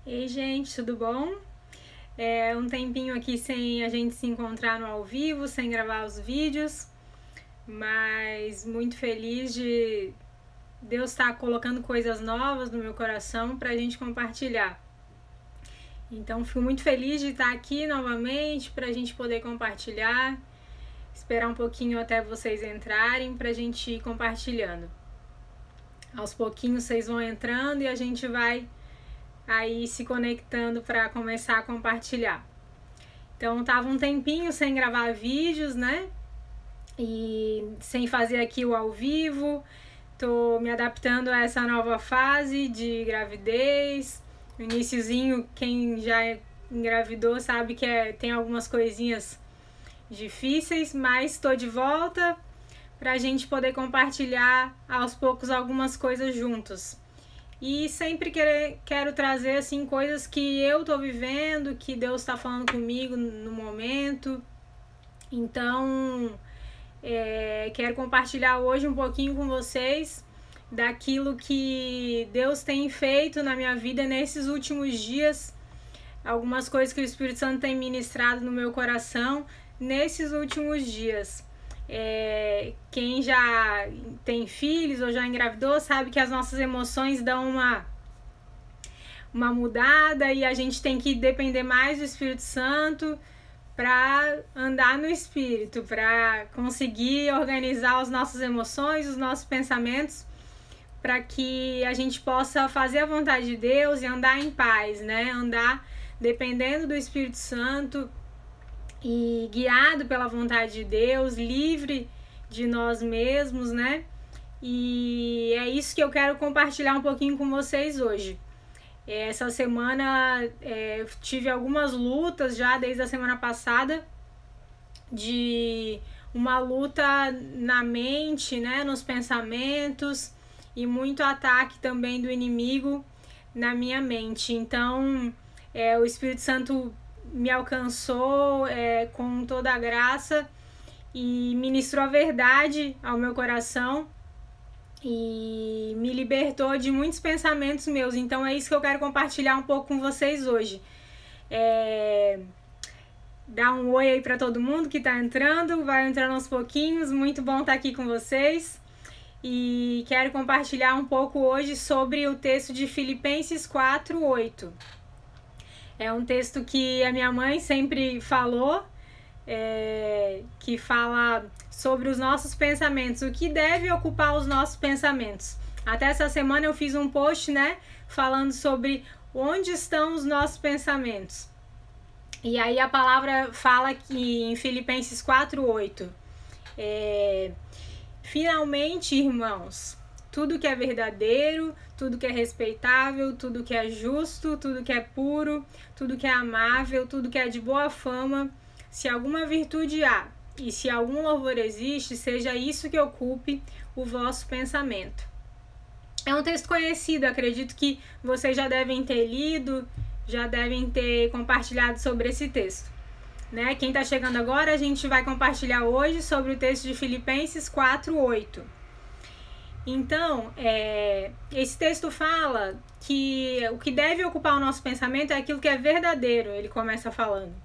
Ei, gente, tudo bom? Um tempinho aqui sem a gente se encontrar no ao vivo, sem gravar os vídeos, mas muito feliz de Deus estar colocando coisas novas no meu coração para a gente compartilhar. Então, fico muito feliz de estar aqui novamente para a gente poder compartilhar, esperar um pouquinho até vocês entrarem para a gente ir compartilhando. Aos pouquinhos vocês vão entrando e a gente vai aí se conectando para começar a compartilhar. Então, tava um tempinho sem gravar vídeos, né? E sem fazer aqui o ao vivo. Tô me adaptando a essa nova fase de gravidez. No iniciozinho, quem já engravidou sabe que tem algumas coisinhas difíceis, mas tô de volta pra gente poder compartilhar aos poucos algumas coisas juntos. E sempre quero trazer assim coisas que eu tô vivendo, que Deus está falando comigo no momento. Então, quero compartilhar hoje um pouquinho com vocês daquilo que Deus tem feito na minha vida nesses últimos dias. Algumas coisas que o Espírito Santo tem ministrado no meu coração nesses últimos dias. Quem já tem filhos ou já engravidou sabe que as nossas emoções dão uma mudada e a gente tem que depender mais do Espírito Santo para andar no Espírito, para conseguir organizar as nossas emoções, os nossos pensamentos, para que a gente possa fazer a vontade de Deus e andar em paz, né? Andar dependendo do Espírito Santo e guiado pela vontade de Deus, livre de nós mesmos, né? E é isso que eu quero compartilhar um pouquinho com vocês hoje. Essa semana tive algumas lutas já desde a semana passada, de uma luta na mente, né? Nos pensamentos e muito ataque também do inimigo na minha mente. Então, o Espírito Santo me alcançou com toda a graça e ministrou a verdade ao meu coração e me libertou de muitos pensamentos meus. Então é isso que eu quero compartilhar um pouco com vocês hoje. Dá um oi aí para todo mundo que tá entrando, vai entrando aos pouquinhos, muito bom estar aqui com vocês. E quero compartilhar um pouco hoje sobre o texto de Filipenses 4:8. É um texto que a minha mãe sempre falou, que fala sobre os nossos pensamentos, o que deve ocupar os nossos pensamentos. Até essa semana eu fiz um post, né, falando sobre onde estão os nossos pensamentos. E aí a palavra fala que em Filipenses 4:8, finalmente, irmãos, tudo que é verdadeiro, tudo que é respeitável, tudo que é justo, tudo que é puro, tudo que é amável, tudo que é de boa fama, se alguma virtude há e se algum louvor existe, seja isso que ocupe o vosso pensamento. É um texto conhecido, acredito que vocês já devem ter lido, já devem ter compartilhado sobre esse texto, né? Quem está chegando agora, a gente vai compartilhar hoje sobre o texto de Filipenses 4:8. Então, esse texto fala que o que deve ocupar o nosso pensamento é aquilo que é verdadeiro, ele começa falando.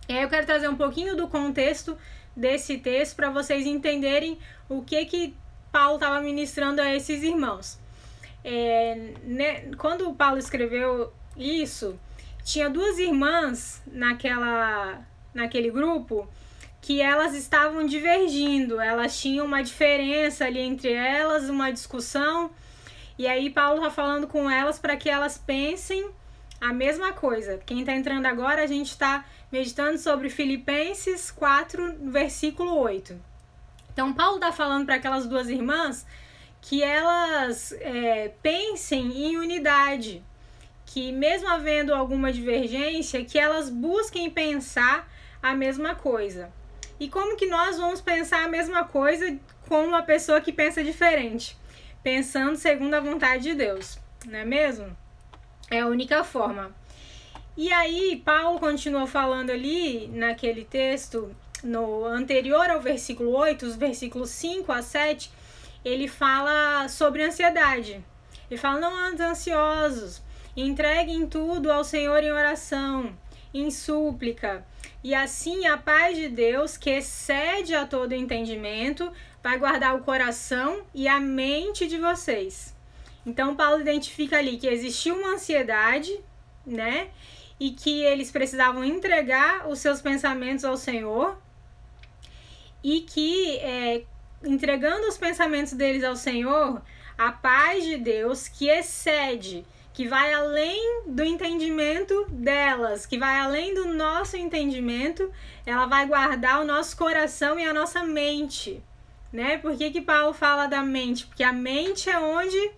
E aí eu quero trazer um pouquinho do contexto desse texto para vocês entenderem o que Paulo estava ministrando a esses irmãos. Quando Paulo escreveu isso, tinha duas irmãs naquele grupo que elas estavam divergindo, elas tinham uma diferença ali entre elas, uma discussão, e aí Paulo está falando com elas para que elas pensem a mesma coisa. Quem está entrando agora, a gente está meditando sobre Filipenses 4, versículo 8. Então Paulo está falando para aquelas duas irmãs que elas pensem em unidade, que mesmo havendo alguma divergência, que elas busquem pensar a mesma coisa. E como que nós vamos pensar a mesma coisa com uma pessoa que pensa diferente? Pensando segundo a vontade de Deus, não é mesmo? É a única forma. E aí, Paulo continuou falando ali, naquele texto, no anterior ao versículo 8, os versículos 5 a 7, ele fala sobre ansiedade. Ele fala, não andem ansiosos. Entreguem tudo ao Senhor em oração, em súplica. E assim a paz de Deus, que excede a todo entendimento, vai guardar o coração e a mente de vocês. Então, Paulo identifica ali que existiu uma ansiedade, né? E que eles precisavam entregar os seus pensamentos ao Senhor. E que, entregando os pensamentos deles ao Senhor, a paz de Deus, que excede, que vai além do entendimento delas, que vai além do nosso entendimento, ela vai guardar o nosso coração e a nossa mente, né? Por que Paulo fala da mente? Porque a mente é onde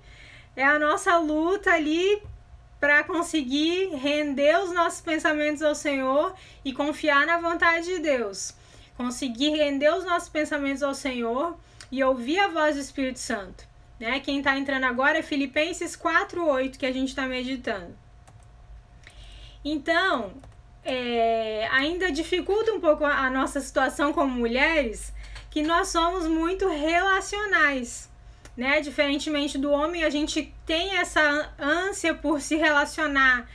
é a nossa luta ali para conseguir render os nossos pensamentos ao Senhor e confiar na vontade de Deus. Conseguir render os nossos pensamentos ao Senhor e ouvir a voz do Espírito Santo. Né? Quem está entrando agora é Filipenses 4:8 que a gente está meditando. Então, ainda dificulta um pouco a nossa situação como mulheres, que nós somos muito relacionais. Né? Diferentemente do homem, a gente tem essa ânsia por se relacionar,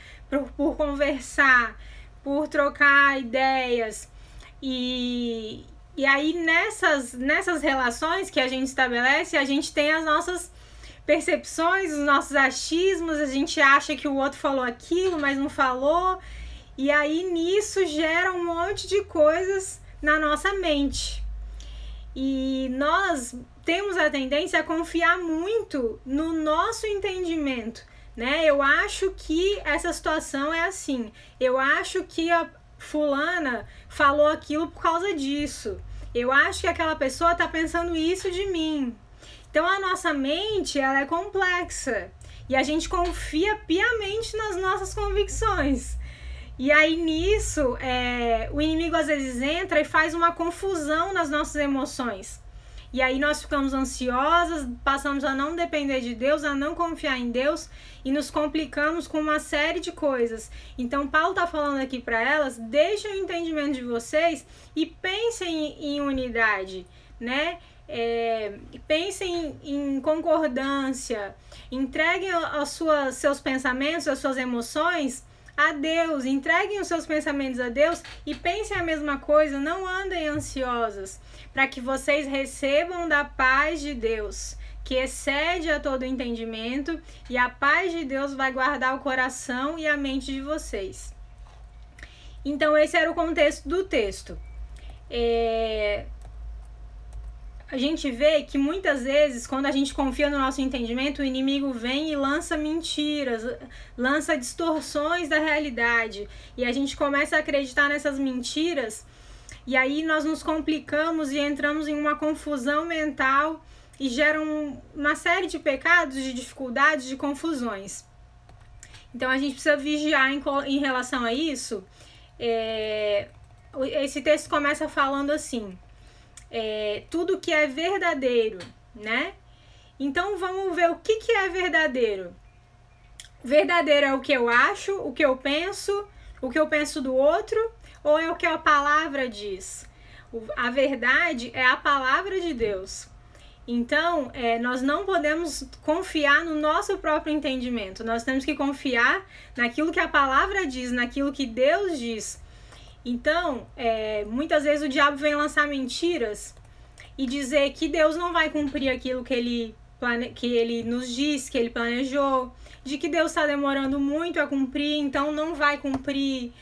por conversar, por trocar ideias. E aí nessas relações que a gente estabelece, a gente tem as nossas percepções, os nossos achismos, a gente acha que o outro falou aquilo, mas não falou. E aí nisso gera um monte de coisas na nossa mente. E nós temos a tendência a confiar muito no nosso entendimento, né? Eu acho que essa situação é assim. Eu acho que a fulana falou aquilo por causa disso. Eu acho que aquela pessoa está pensando isso de mim. Então a nossa mente, ela é complexa. E a gente confia piamente nas nossas convicções. E aí nisso, o inimigo às vezes entra e faz uma confusão nas nossas emoções. E aí nós ficamos ansiosas, passamos a não depender de Deus, a não confiar em Deus e nos complicamos com uma série de coisas. Então Paulo está falando aqui para elas, deixem o entendimento de vocês e pensem em unidade, né? Pensem em concordância, entreguem seus pensamentos, as suas emoções a Deus, entreguem os seus pensamentos a Deus e pensem a mesma coisa, não andem ansiosas, para que vocês recebam da paz de Deus, que excede a todo entendimento, e a paz de Deus vai guardar o coração e a mente de vocês. Então esse era o contexto do texto. A gente vê que muitas vezes, quando a gente confia no nosso entendimento, o inimigo vem e lança mentiras, lança distorções da realidade. E a gente começa a acreditar nessas mentiras, e aí nós nos complicamos e entramos em uma confusão mental e geram uma série de pecados, de dificuldades, de confusões. Então a gente precisa vigiar em relação a isso. Esse texto começa falando assim: tudo que é verdadeiro, né? Então vamos ver o que é verdadeiro. Verdadeiro é o que eu acho, o que eu penso do outro, ou é o que a palavra diz? A verdade é a palavra de Deus. Então, nós não podemos confiar no nosso próprio entendimento. Nós temos que confiar naquilo que a palavra diz, naquilo que Deus diz. Então, muitas vezes o diabo vem lançar mentiras e dizer que Deus não vai cumprir aquilo que ele nos diz, que ele planejou, de que Deus está demorando muito a cumprir, então não vai cumprir.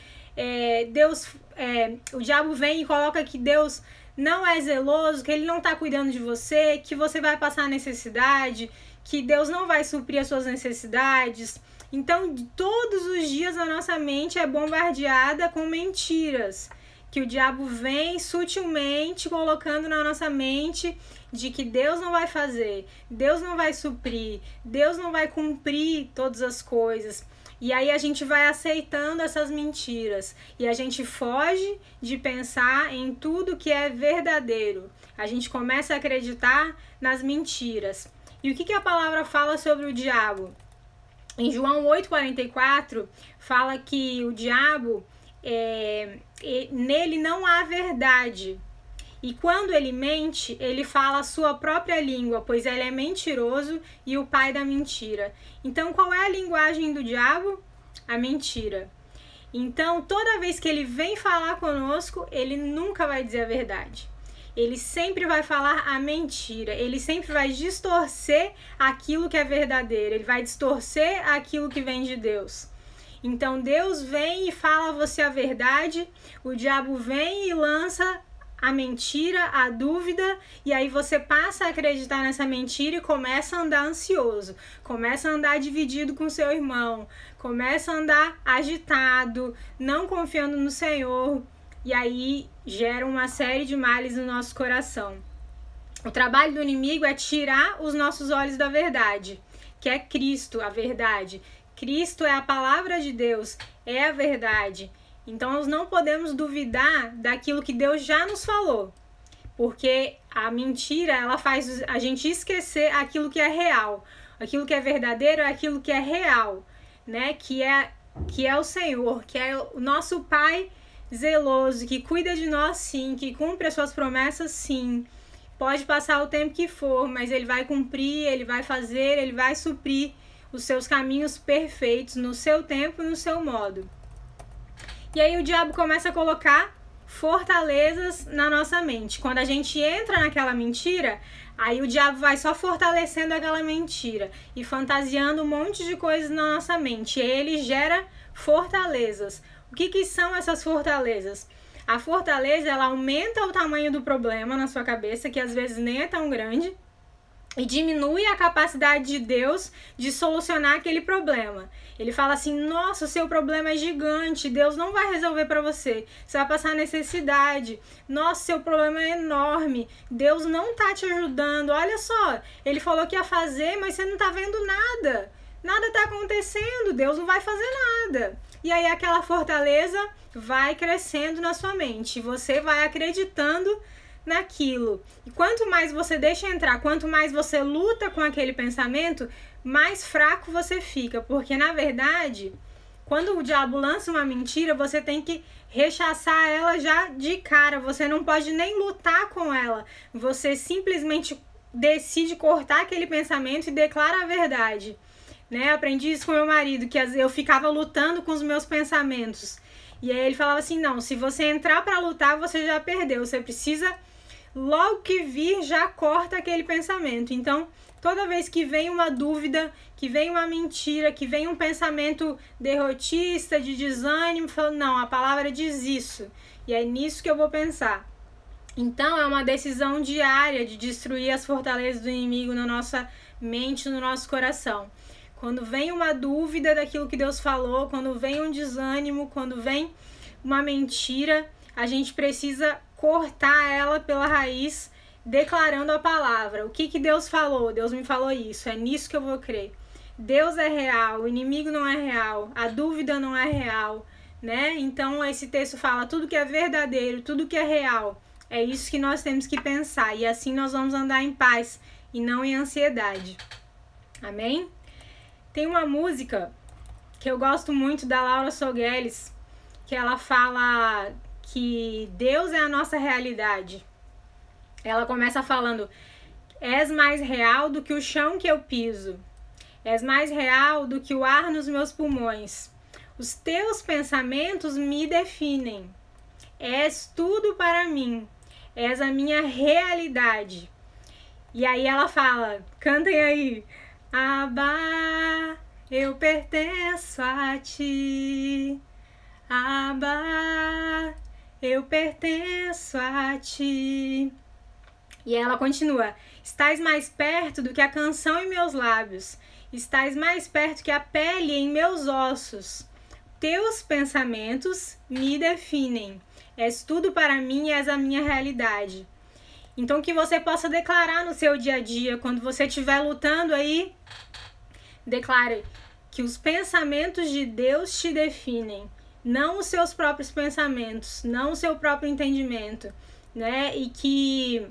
O diabo vem e coloca que Deus não é zeloso, que ele não está cuidando de você, que você vai passar necessidade, que Deus não vai suprir as suas necessidades. Então, todos os dias a nossa mente é bombardeada com mentiras, que o diabo vem sutilmente colocando na nossa mente de que Deus não vai fazer, Deus não vai suprir, Deus não vai cumprir todas as coisas. E aí a gente vai aceitando essas mentiras e a gente foge de pensar em tudo que é verdadeiro. A gente começa a acreditar nas mentiras. E o que a palavra fala sobre o diabo? Em João 8,44, fala que o diabo, nele não há verdade. E quando ele mente, ele fala a sua própria língua, pois ele é mentiroso e o pai da mentira. Então, qual é a linguagem do diabo? A mentira. Então, toda vez que ele vem falar conosco, ele nunca vai dizer a verdade. Ele sempre vai falar a mentira. Ele sempre vai distorcer aquilo que é verdadeiro. Ele vai distorcer aquilo que vem de Deus. Então, Deus vem e fala a você a verdade. O diabo vem e lança a mentira, a dúvida, e aí você passa a acreditar nessa mentira e começa a andar ansioso, começa a andar dividido com seu irmão, começa a andar agitado, não confiando no Senhor, e aí gera uma série de males no nosso coração. O trabalho do inimigo é tirar os nossos olhos da verdade, que é Cristo, a verdade. Cristo é a palavra de Deus, é a verdade. Então, nós não podemos duvidar daquilo que Deus já nos falou, porque a mentira, ela faz a gente esquecer aquilo que é real. Aquilo que é verdadeiro é aquilo que é real, né? Que é o Senhor, que é o nosso Pai zeloso, que cuida de nós sim, que cumpre as suas promessas sim. Pode passar o tempo que for, mas Ele vai cumprir, Ele vai fazer, Ele vai suprir os seus caminhos perfeitos, no seu tempo e no seu modo. E aí o diabo começa a colocar fortalezas na nossa mente. Quando a gente entra naquela mentira, aí o diabo vai só fortalecendo aquela mentira e fantasiando um monte de coisas na nossa mente. E aí ele gera fortalezas. O que são essas fortalezas? A fortaleza, ela aumenta o tamanho do problema na sua cabeça, que às vezes nem é tão grande, e diminui a capacidade de Deus de solucionar aquele problema. Ele fala assim: nossa, o seu problema é gigante, Deus não vai resolver para você, você vai passar necessidade. Nossa, seu problema é enorme, Deus não tá te ajudando. Olha só, Ele falou que ia fazer, mas você não tá vendo nada. Nada tá acontecendo, Deus não vai fazer nada. E aí aquela fortaleza vai crescendo na sua mente, você vai acreditando naquilo. E quanto mais você deixa entrar, quanto mais você luta com aquele pensamento, mais fraco você fica, porque na verdade, quando o diabo lança uma mentira, você tem que rechaçar ela já de cara, você não pode nem lutar com ela, você simplesmente decide cortar aquele pensamento e declara a verdade, né? Aprendi isso com meu marido, que eu ficava lutando com os meus pensamentos, e aí ele falava assim: não, se você entrar para lutar, você já perdeu, você precisa logo que vir, já corta aquele pensamento. Então, toda vez que vem uma dúvida, que vem uma mentira, que vem um pensamento derrotista, de desânimo, falando: não, a palavra diz isso, e é nisso que eu vou pensar. Então, é uma decisão diária de destruir as fortalezas do inimigo na nossa mente, no nosso coração. Quando vem uma dúvida daquilo que Deus falou, quando vem um desânimo, quando vem uma mentira, a gente precisa cortar ela pela raiz, declarando a palavra. O que Deus falou? Deus me falou isso, é nisso que eu vou crer. Deus é real, o inimigo não é real, a dúvida não é real, né? Então esse texto fala: tudo que é verdadeiro, tudo que é real, é isso que nós temos que pensar, e assim nós vamos andar em paz e não em ansiedade. Amém? Tem uma música que eu gosto muito, da Laura Sogueles, que ela fala que Deus é a nossa realidade. Ela começa falando: és mais real do que o chão que eu piso, és mais real do que o ar nos meus pulmões, os teus pensamentos me definem, és tudo para mim, és a minha realidade. E aí ela fala, cantem aí: Abba, eu pertenço a ti, Abba, eu pertenço a ti. E ela continua: estás mais perto do que a canção em meus lábios, estás mais perto que a pele em meus ossos. Teus pensamentos me definem, és tudo para mim e és a minha realidade. Então que você possa declarar no seu dia a dia, quando você estiver lutando aí, declare que os pensamentos de Deus te definem, não os seus próprios pensamentos, não o seu próprio entendimento, né? E que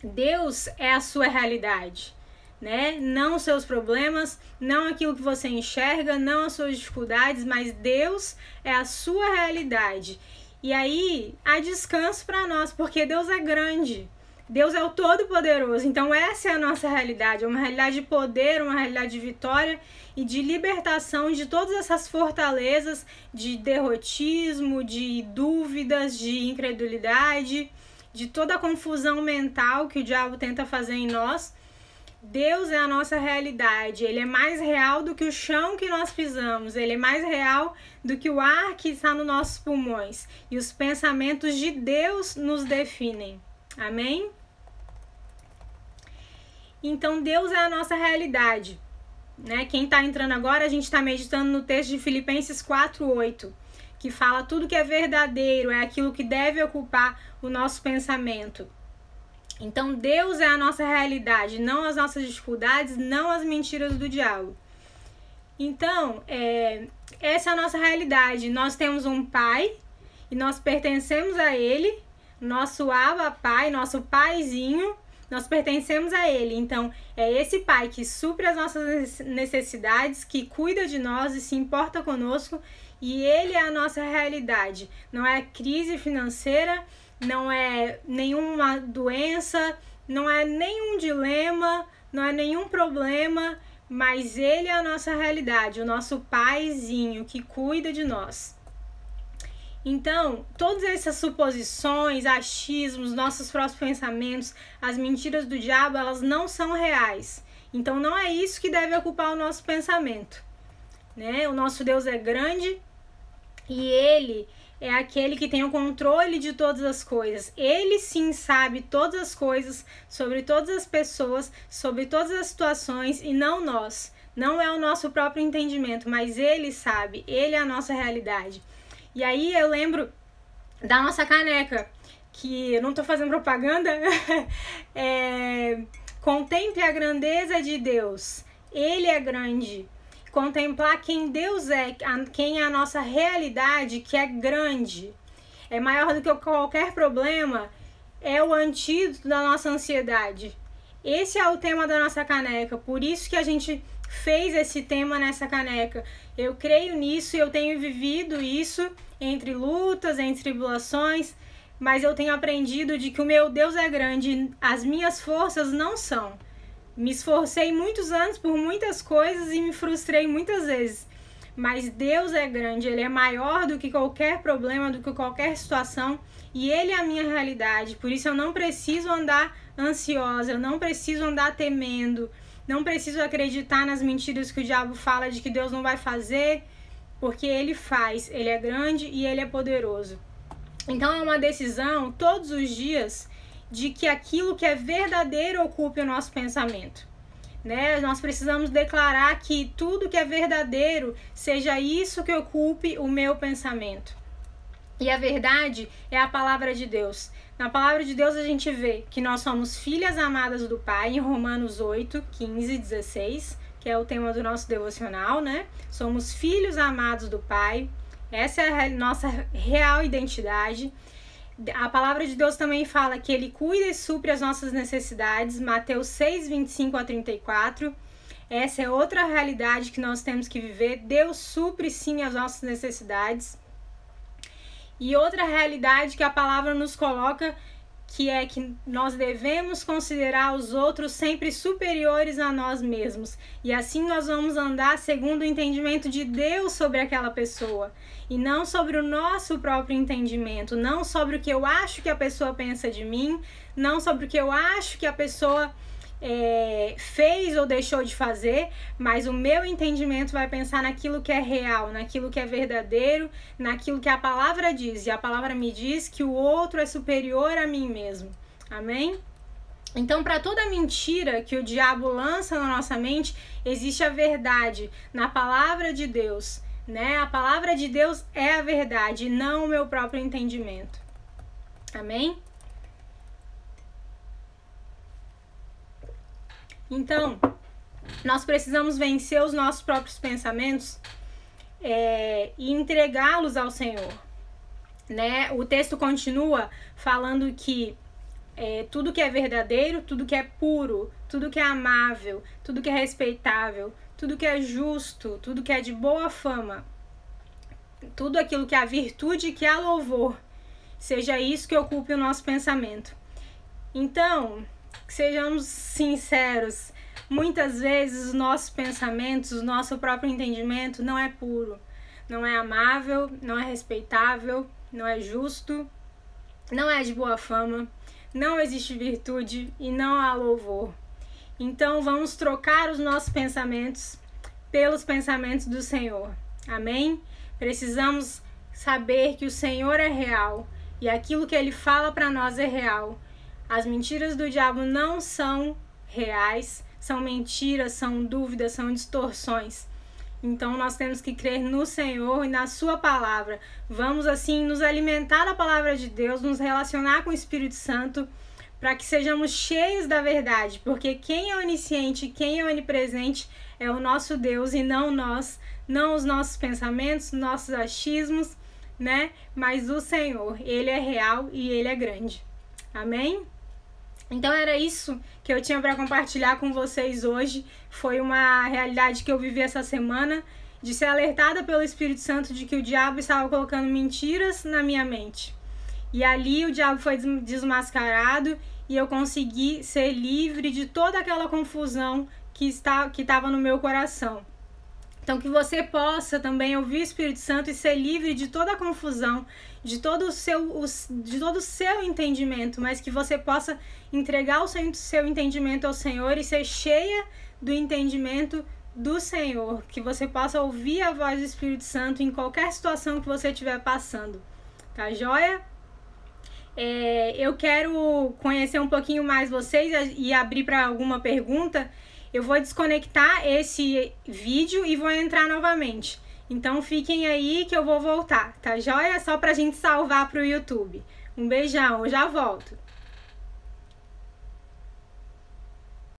Deus é a sua realidade, né? Não os seus problemas, não aquilo que você enxerga, não as suas dificuldades, mas Deus é a sua realidade. E aí há descanso para nós, porque Deus é grande. Deus é o Todo-Poderoso. Então essa é a nossa realidade. É uma realidade de poder, uma realidade de vitória e de libertação de todas essas fortalezas de derrotismo, de dúvidas, de incredulidade, de toda a confusão mental que o diabo tenta fazer em nós. Deus é a nossa realidade. Ele é mais real do que o chão que nós pisamos. Ele é mais real do que o ar que está nos nossos pulmões. E os pensamentos de Deus nos definem. Amém? Então Deus é a nossa realidade, né? Quem está entrando agora, a gente está meditando no texto de Filipenses 4:8, que fala tudo que é verdadeiro, é aquilo que deve ocupar o nosso pensamento. Então Deus é a nossa realidade, não as nossas dificuldades, não as mentiras do diabo. Então, essa é a nossa realidade. Nós temos um Pai e nós pertencemos a Ele, nosso Abba Pai, nosso Paizinho, nós pertencemos a Ele. Então, é esse Pai que supre as nossas necessidades, que cuida de nós e se importa conosco, e Ele é a nossa realidade. Não é crise financeira, não é nenhuma doença, não é nenhum dilema, não é nenhum problema, mas Ele é a nossa realidade, o nosso Paizinho que cuida de nós. Então, todas essas suposições, achismos, nossos próprios pensamentos, as mentiras do diabo, elas não são reais. Então, não é isso que deve ocupar o nosso pensamento, né? O nosso Deus é grande e Ele é aquele que tem o controle de todas as coisas. Ele sim sabe todas as coisas, sobre todas as pessoas, sobre todas as situações, e não nós. Não é o nosso próprio entendimento, mas Ele sabe, Ele é a nossa realidade. E aí eu lembro da nossa caneca, que eu não tô fazendo propaganda, contemple a grandeza de Deus, Ele é grande. Contemplar quem Deus é, quem é a nossa realidade, que é grande, é maior do que qualquer problema, é o antídoto da nossa ansiedade. Esse é o tema da nossa caneca, por isso que a gente fez esse tema nessa caneca. Eu creio nisso e eu tenho vivido isso entre lutas, entre tribulações, mas eu tenho aprendido de que o meu Deus é grande, as minhas forças não são. Me esforcei muitos anos por muitas coisas e me frustrei muitas vezes, mas Deus é grande, Ele é maior do que qualquer problema, do que qualquer situação, e Ele é a minha realidade. Por isso eu não preciso andar ansiosa, eu não preciso andar temendo, não preciso acreditar nas mentiras que o diabo fala de que Deus não vai fazer, porque Ele faz, Ele é grande e Ele é poderoso. Então é uma decisão todos os dias de que aquilo que é verdadeiro ocupe o nosso pensamento, né? Nós precisamos declarar que tudo que é verdadeiro seja isso que ocupe o meu pensamento. E a verdade é a palavra de Deus. Na palavra de Deus a gente vê que nós somos filhas amadas do Pai, em Romanos 8, 15 e 16, que é o tema do nosso devocional, né? Somos filhos amados do Pai, essa é a nossa real identidade. A palavra de Deus também fala que Ele cuida e supre as nossas necessidades, Mateus 6, 25 a 34. Essa é outra realidade que nós temos que viver. Deus supre sim as nossas necessidades. E outra realidade que a palavra nos coloca, que é que nós devemos considerar os outros sempre superiores a nós mesmos. E assim nós vamos andar segundo o entendimento de Deus sobre aquela pessoa. E não sobre o nosso próprio entendimento. Não sobre o que eu acho que a pessoa pensa de mim. Não sobre o que eu acho que a pessoa fez ou deixou de fazer, mas o meu entendimento vai pensar naquilo que é real, naquilo que é verdadeiro, naquilo que a palavra diz, e a palavra me diz que o outro é superior a mim mesmo. Amém? Então, para toda mentira que o diabo lança na nossa mente, existe a verdade na palavra de Deus, né? A palavra de Deus é a verdade, não o meu próprio entendimento. Amém? Então, nós precisamos vencer os nossos próprios pensamentos e entregá-los ao Senhor, né? O texto continua falando que tudo que é verdadeiro, tudo que é puro, tudo que é amável, tudo que é respeitável, tudo que é justo, tudo que é de boa fama, tudo aquilo que há virtude e que há louvor, seja isso que ocupe o nosso pensamento. Então, sejamos sinceros, muitas vezes os nossos pensamentos, o nosso próprio entendimento não é puro, não é amável, não é respeitável, não é justo, não é de boa fama, não existe virtude e não há louvor. Então vamos trocar os nossos pensamentos pelos pensamentos do Senhor. Amém? Precisamos saber que o Senhor é real e aquilo que Ele fala para nós é real. As mentiras do diabo não são reais, são mentiras, são dúvidas, são distorções. Então nós temos que crer no Senhor e na Sua palavra. Vamos assim nos alimentar da palavra de Deus, nos relacionar com o Espírito Santo, para que sejamos cheios da verdade, porque quem é onisciente, quem é onipresente é o nosso Deus e não nós, não os nossos pensamentos, nossos achismos, né? Mas o Senhor, Ele é real e Ele é grande. Amém? Então era isso que eu tinha para compartilhar com vocês hoje. Foi uma realidade que eu vivi essa semana, de ser alertada pelo Espírito Santo de que o diabo estava colocando mentiras na minha mente. E ali o diabo foi desmascarado e eu consegui ser livre de toda aquela confusão que estava no meu coração. Então que você possa também ouvir o Espírito Santo e ser livre de toda a confusão, de todo o seu entendimento, mas que você possa entregar o seu entendimento ao Senhor e ser cheia do entendimento do Senhor, que você possa ouvir a voz do Espírito Santo em qualquer situação que você estiver passando. Tá joia? Eu quero conhecer um pouquinho mais vocês e abrir para alguma pergunta. Eu vou desconectar esse vídeo e vou entrar novamente. Então fiquem aí que eu vou voltar, tá joia? Só pra gente salvar pro YouTube. Um beijão, eu já volto.